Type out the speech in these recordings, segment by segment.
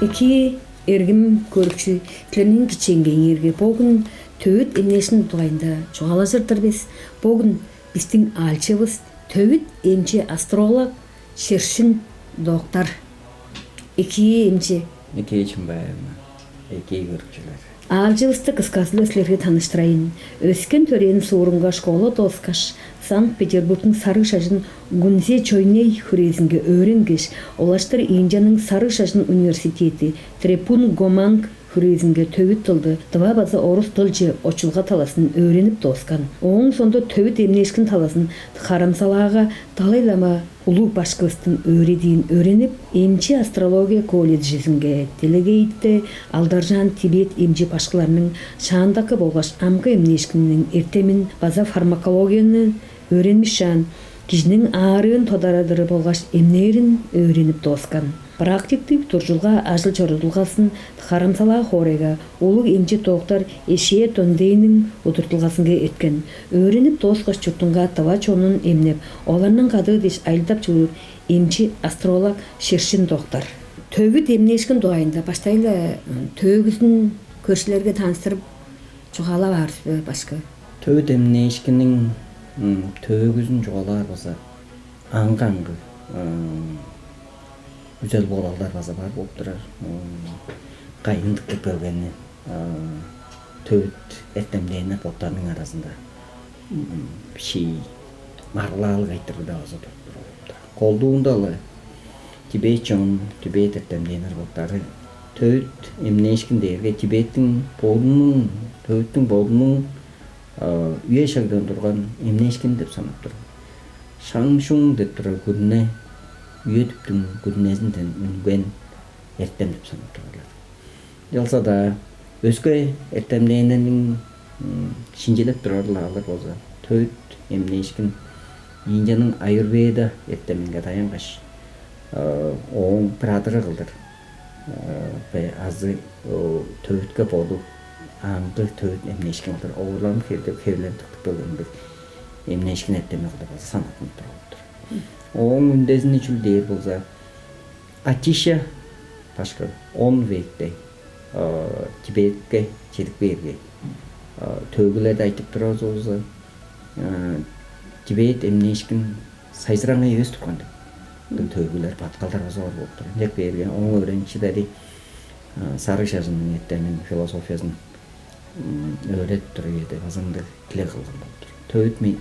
Эки эргим көрүкчү тилеринин киченгеңерге богун төбөт эмнесин тугайында чугалажырдыр биз. Богун биздин алчыбыз төбөт эмчи астролог Шершин доктор. Эки эмчи. Эки чымбайма. Эки көрүкчүлөр. Алчыбызды кыскасы силерге тааныштырайын. Өскөн төренин суурунга школа тоскаш Санкт-Петербургдун Сары Шажын Гунзе Чойней хүрезинге өйрөнгеш, олаштыр Индиянын Сары Шажын университети Трепун Гоманг хүрезинге төбөт тылды два база орус тылчы очулга таласын өйрөнүп тоскан. Оң сонда төбөт эмнешкин таласын Харамсалага талайлама улуу башкыбыздын өйрөдүн өйрөнүп, эмчи астрология колледжисинге делегейтте Алдаржан Тибет эмчи башкаларынын шаандакы болгош амгы эмнешкинин эртемин база фармакологияны öğrenmişen, kişinin ağrığın todaradırı bolgaş emnerin öğrenip toskан. Практиктик туржулга ажыл чорудулгасын Харамсала хорega улуг эмчи токтор Эшие Тондейнин утуртулгасынга эткен. Öğrenip тоскаш чуртунга тава чонун эмнеп, оларнын кады диш айылдап чугур эмчи астролог Шершин доктор. Төбөт эмнешкин дуайында баштайлы төбөсүн көршүлөргө тааныштырып чугала барып башка. Төбөт эмнешкинин төбөсүн чугалар болса аңгаңгы güzel boğalar bazı var bu durar. Kayındık деп келгени төбөт этемдейне потанын арасында ши марлаалык айтырды да азы туруп. Колдуундалы Тибетчон, Тибет этемдейнер боттары төбөт эмнешкин дээрге Тибеттин болунун, төбөттүн болунун үйе шагдан турган эмнешкин деп санап тур. Шаңшуң деп турар күнүнө үйөтүптүн күнүнөсүндөн үнген эртем деп санап туралар. Жалса да өзгө эртемденин шинжелеп турарлар болсо төбөт эмнешкин Индиянын Аюрведа эртеминге таянгаш оң пиратыры кылдыр. Азы төбөткө болуп аңды төбөт эмнешкин кылдыр. Оолам хевлентиктик болгондо эмнешкин эртеми кылдыр санатып туруптур. Оң үндесин үчүлдээр болса Атиша башка 10 векте Тибетке жетип берген. Төбөлөрдө айтып турабыз болсо Тибет эмнешкин сайзыраңа өз турган деп. Төбөлөр баткалдар зор болуп тур. Деп берген оң öğrencileri Сары Шажынын эртемин философиясын öğretip туруп азанды тиле кылган болуп тур. Төбөт мен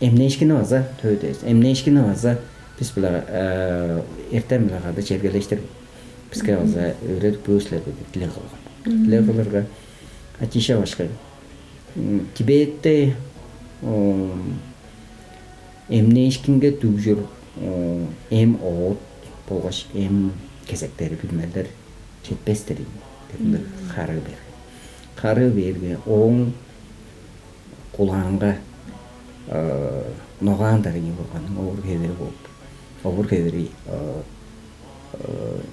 эмнешкини база төбөт эмнешкини база биз булар эртем лагада чергелештирип бизге база öğretip бөөслөргө тиле кылган. Тиле кылырга Атиша башка Тибетте эмнешкинге түгүр эм оот болгош эм кезектери билмелер жетпестери деп кары берген оң кулаңга ноган дарыгы болгон оор кедери болуп оор кедери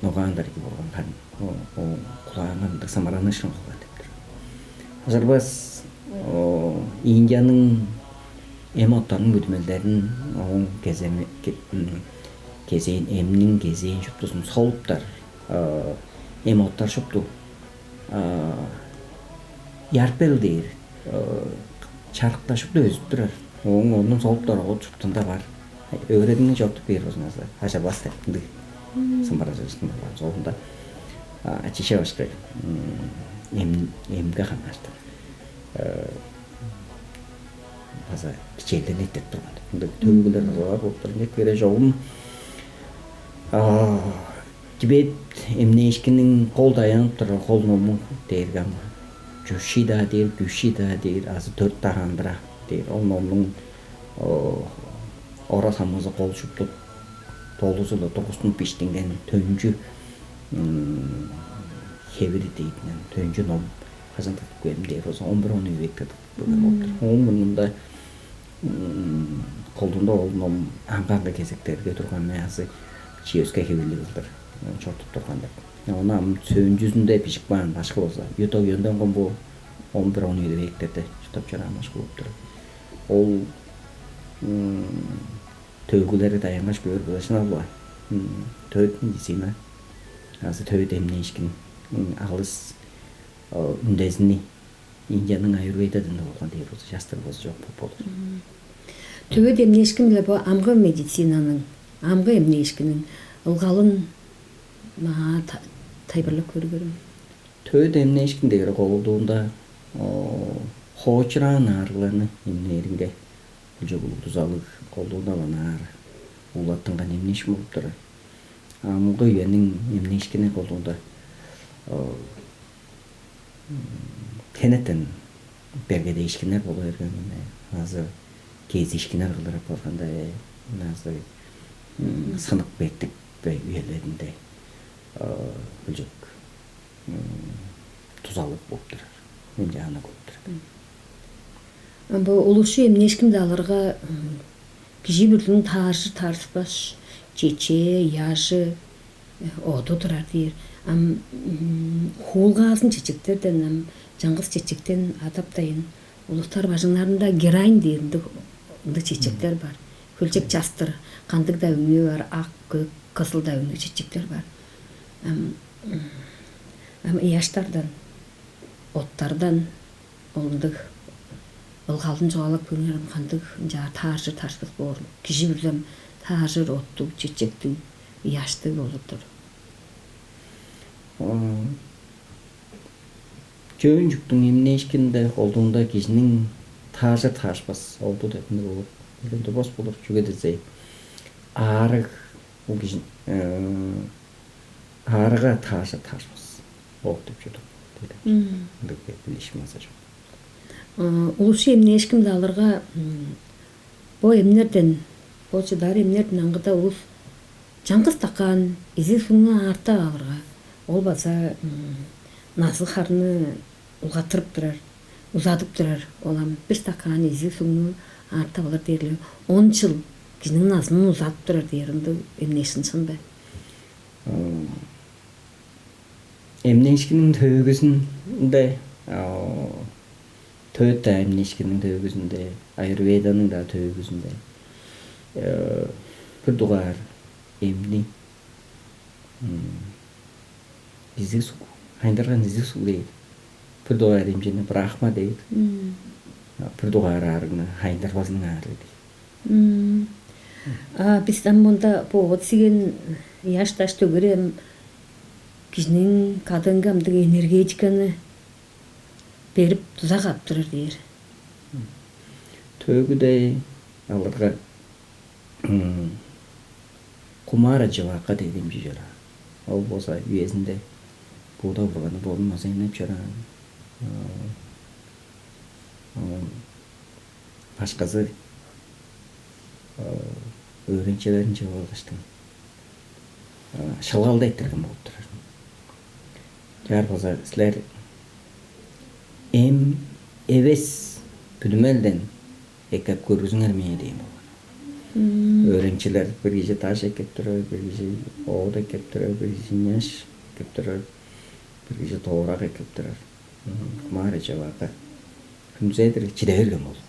ноган дарыгы болгон kan кулаңга самаранышын кылган дептир. Азырбас Индиянын эмоттанын бүдмөлдөрүн оң кезейин эмнин кезейин шуптусун солуптар эмоттар шупту ярпел дейир чарыкта шупту өзүп турар. Оң онун солуптар от шуптунда бар. Öğretini жоктуп берип өзүңүз аша басты. Самбаражыстын солунда Атиша башка эмге канаштыр. База кичелден эттеп турган. Төбөлөр бар болуп тур. Деп бере жогум Тибет эмнешкинин кол таянып турган колдонму дээрген Жушида дейр, Гүшида дейр, азы 4 тарандыра дейр. Ол номдун ора самызы кол шуптуп толусу да 9 пиштинген төнжү хевири дейтинен төнжү ном казантып көмдер болсо 11-10 векте болуп. Мында колдунда ол ном аңгаңга кезектерге турган маясы чиөскө хевили кылдыр чортуп турган деп. Онам сөн жүзүндө пишик баан башка болсо Юто йөндөн комбу 11-10 вектерде чутап жаран башка болуп тур. Ол төбөлөрү даянгаш көрүп болушуна була. Төбөт медицина азыр төбөт эмне ишкин алыс үндезини Индиянын аюрведадында болгон дейбиз, жастар болсо жок болот. Төбөт эмне ишкин эле бу амгы медицинанын, амгы эмне ишкинин ылгалын мага тайбырлап көргөрүм. Төбөт эмне ишкин дегер колдуунда хоочуран аарыланы эмнеринге жогулук тузалык колдуунда банаар улаттынган эмне иш болуп турат. Амгы үйөнүн эмне ишкини колдуунда кенеттен бергеде ишкинер боло берген азыр кез ишкинер кылдырып барганда азыр сынык беттик үйөлөрүндө бүжөк тузалык болуп турат. Мен жана көрүп турат. Бу улушу эмне ишкинде аларга киши бирдин таашы тарсбаш, чече, яшы оду турар дейер. Хуулгасын чечектерден, жаңгыз чечектен атаптайын. Улуктар бажыңдарында героин дейинди чечектер бар. Көлчек жастыр, кандык дәүнү бар, ак, көк, кызыл дәүнү чечектер бар. Яштардан, оттардан олдук ылгалын жогалап көрүнөрүм кандык жаа таашы тарсбыз боор. Киши бирден таажыр, отту, чечекти, яшты болуптур. Жөн жүктүн эмне ишкинде колдуунда кишинин таажыр таашпас олду деп болот. Эле бос болор жүгө десе. Арык бул киши арыга таажыр таашпас. Болуп деп жүрөм. Деп билишим азыр жок. Улушу эмне ишкинде аларга бу эмнерден, болчудар эмнерден аңгыда улус жаңгыз такан, изи суңу арта аларга. Ол баса назы харны улгатырып турар, узатып турар. Олам бир стакан изи суңу арта алар дерле. 10 жыл кишинин назын узатып турар деринде эмне ишинсынбы? Эмне ишкинин төбөгүсүндө төбөт эмне ишкинин төбөгүсүндө, аюрведанын да төбөгүсүндө бир дугар эмни изи су, хайндарган изи су дейт. Бир дугар эмжени брахма дейт. Бир дугар арыгына хайндарбазынын ары дейт. Бизден монда бу сиген яшташ төгөрөм кишинин кадыңгы амдык энергетиканы берип тузагап турар дейер. Төгүдөй аларга кумара жабака дейт эмчи жара. Ол болсо үйесинде бууда бурганы болмаса эмнеп жара. Башкасы öğrencilerin cevablaştım. Şalgalda ettirgen bolуп турар. Жар болса силер эвес бүдүмелден экеп көрүзүңөр мени дейм болгон. Öğrenciler bir kişi taş ekip durur, bir kişi oğut ekip durur, bir kişi yaş ekip durur, bir kişi toğrak ekip durur. Kumara cevabı. Күнзедир чидей берген болду.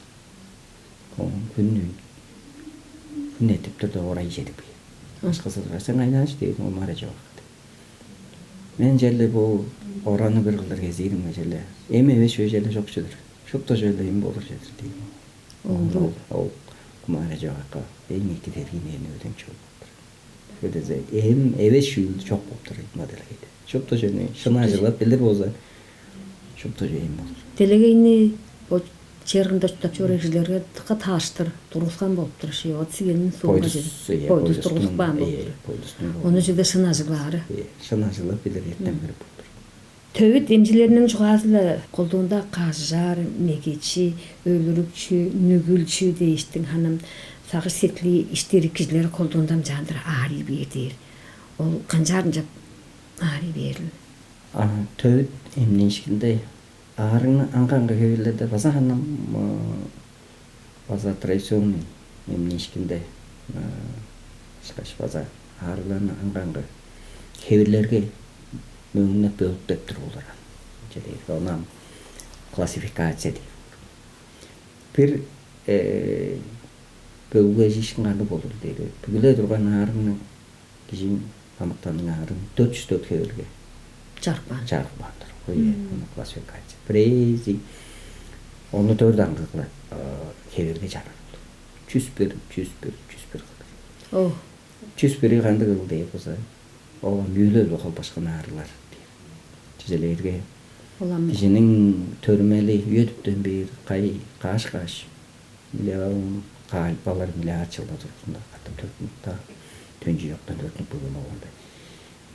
Күн этип турду орай жетип. Башкасы сен айнаш дейт, ол мара жок. Мен жерде бул ораны бир кылдыр кездейм жерде. Эми эбеш жерде жок чыдыр. Шукта жерде эми болур жетир дейм. Ол kumara жок. Эң эки дергенени өтөң чок. Көдөзөй. Эбеш шүл жок болуп турат моделге. Шукта жерде шына жылап билдир болсо. Шукта жерде эми болур. Делегейни бу чергинде туттап жөрөкчүлөргө тааштыр тургузган болуптур. Вот сигенин соңга жетип. Пойдус тургузган болуптур. Ону жерде шына жылаары. Шына жылап билдир эртең берип болуптур. Төбөт эмчилеринин жугасылы колдуунда кажар, мегечи, өлүрүкчү, нүгүлчү дейиштин ханым сагыш сетли иштери кишилер колдуунда жандыр аари бердир. Ол канжарын жап аари берил. Төбөт эмне ишкинде арың аңганга кебилерде баса ханым баса традиционный эмне ишкинде шкаш баса арыланы аңганга кебилерге мөңүнө бөлүп деп турулар. Жедейт онам классификация дейт. Бир бөлгө ишкин кандай болур дейт. Бүгүлө турган арыны киши тамақтанның арын 404 хевелге Жарпан. жарық бандыр. Ой, классификация. Прези onu 4 аңғықлы хевелге жарық. 101. О, 101 қанды қыл дейіп болса, оған үйлел оқыл башқан арылар. Жүзелерге олам. Кишинин төрмели өтүптөн бир каш балар миле ачылды тургунда катып төртүнүктө төнжү жоктон төртүнүк бүгүн болгондой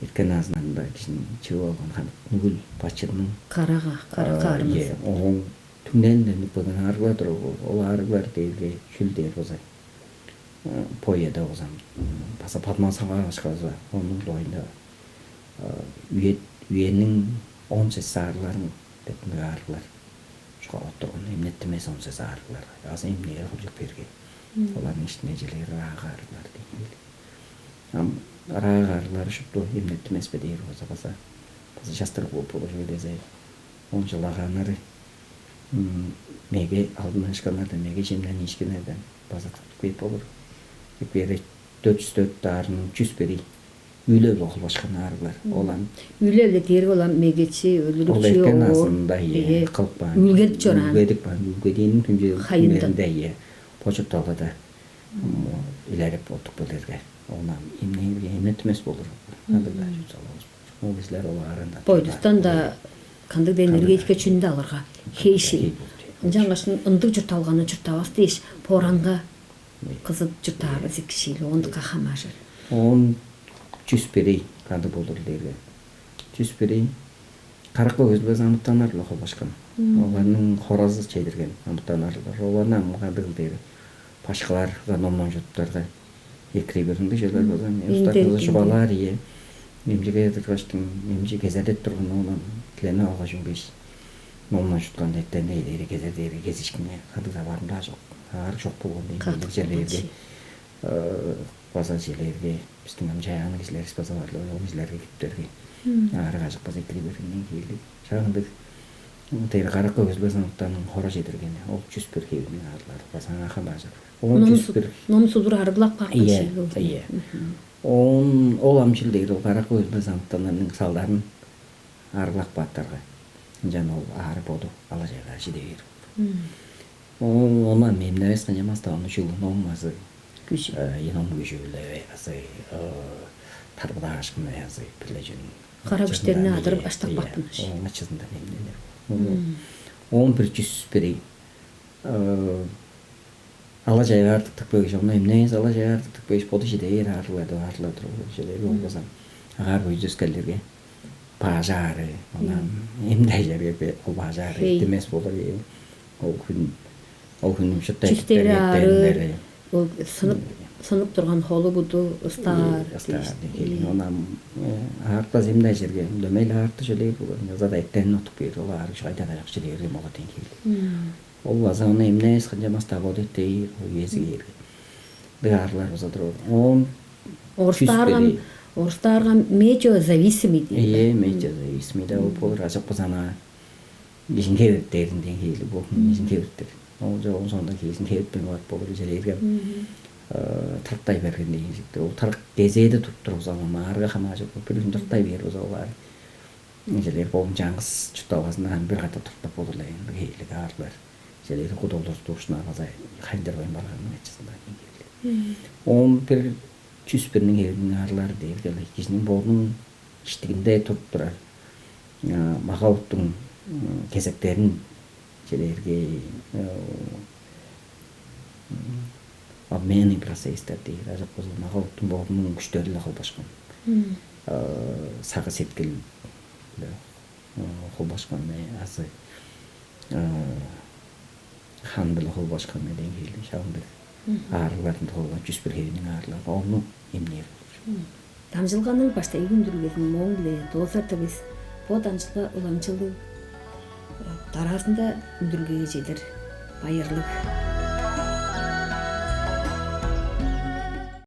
эркен азынан кишинин чыгып алган хан нүгүл бачынын Кара карымыз. оң түннен бүгүн арыла тургу ол арылар дейлге шүлдер бозай поеда бозам баса падмасага башказа онун лойунда үйенин 10 сарыларын деп арылар шоғалап тұрған емнетті емес 10 арылар аз емнеге құлжып берген олардың ішіне желері ағы арылар дейін ағы арылар шыпты емнетті емес бе дейір баса жастыр болып болу жөйлезе 10 жыл ағанары меге алдынан ешканарда меге жемден ешкенерден баса тұтып көйіп болыр бері 404 арының 100 бері үйлел оқыл башқан арылар олан Үйлелі дер олам мегечи өлүрүкчү ол эркен азында кылпан үлгедип жоран. Үлгедин күнжүлүндө почукталда илереп болдук булерге. Онан эмнет эмес болур. Андайда салабыз. Ол кишилер ол арында. Бойдустан да кандык энергетика чүндө алырга хейши. Жаңашын ындык журталганы журтабас дейш поранга кызып журтабыз кишили онду кахамажыр. Он 101 кандай болду дерге. 101 каракка көзбөз амыттанар лохо башкан. Оларның хоразы чейдирген амыттанарлар. Оларның кандык дери. Башкаларга номон жуттарга экри беринде жерлер болған. Устакызы шубалар ие. Немжеге дыргаштың, немже кезедет турган онан тилене алга жүмбеш. Номон жуткан еттен дейдери кезедери кезишкине кандыда барында жок. Ар жок болгон дейдер жерлерге. База жерлерге биздин жайган кишилер базаларды ол кишилерге киттерге. Ары кажык база экри беринден кийли. Шагындык тер каракка көзбөз амыттанын хора жедирген. Ол 101 хевин арлар. База хамажа. Он 101 Номсудур аргылап калган Иә. Ол амчилдер ол каракка көзбөз амыттанын салдарын аргылап баттарга. Жана ол ары боду ала жайга жидебир. Онан мемнебес канжамаста оны жулун олмазы. Еном күшөлө азай тарбыда ашкын азай билежин. Кара күчтерине адырып аштак баттым. Onun açısından emniler. 1101 ala jayga артыктык бөгүш оны эмнеге ala jayga артыктык бөгүш боду жидейер арылады жедери болбосам агар үйдөскөлөргө бажары анан эмне жерге ол бажары демес болор ол күн шыттайттер ол сынып турган Холлywoodu ыстар онан артта эмне жерге дөмөйлө арты жөлөй жазада эттен отуп бер ол ары жайда да жакшы жерге мага тең келди ол азаны эмне сканжамаста боду тей уезиге баарлар озадыр он орустарга мечо зависимый мечо зависимый да бол ажак базана бизин кебеттеринден келди бул бизин кебеттер ол жол сонда келсин кебетпен барып болур жерге тартай бергенде ежикти ол тарк кезеде туруп тургузалган арга хама жок бир күн тартай берип озалар жерлер болун жаңгыз чутабасынан бир ката туруп болур эле келди арлар жерлери кудолдор тушуна азай хайдыр байын барганын ачысында келди 11 101 элдин арлары деп келди кишинин болдун иштигинде туруп турар махабаттын кезектерин жерлерге обменный процесстер дейт ажак болсо махабаттын болдунун күчтөрү эле калбашкан сагы сеткил кылбашкан азы хан деле кылбашкан менен келди шагындык арлардын толгон 101 хевинин арлары ону эмне дамжылганын башта игүндүргөзүн моңле дозартыбыз бо дамжылга уламчылы тараасында үндүргөге жедер байырлык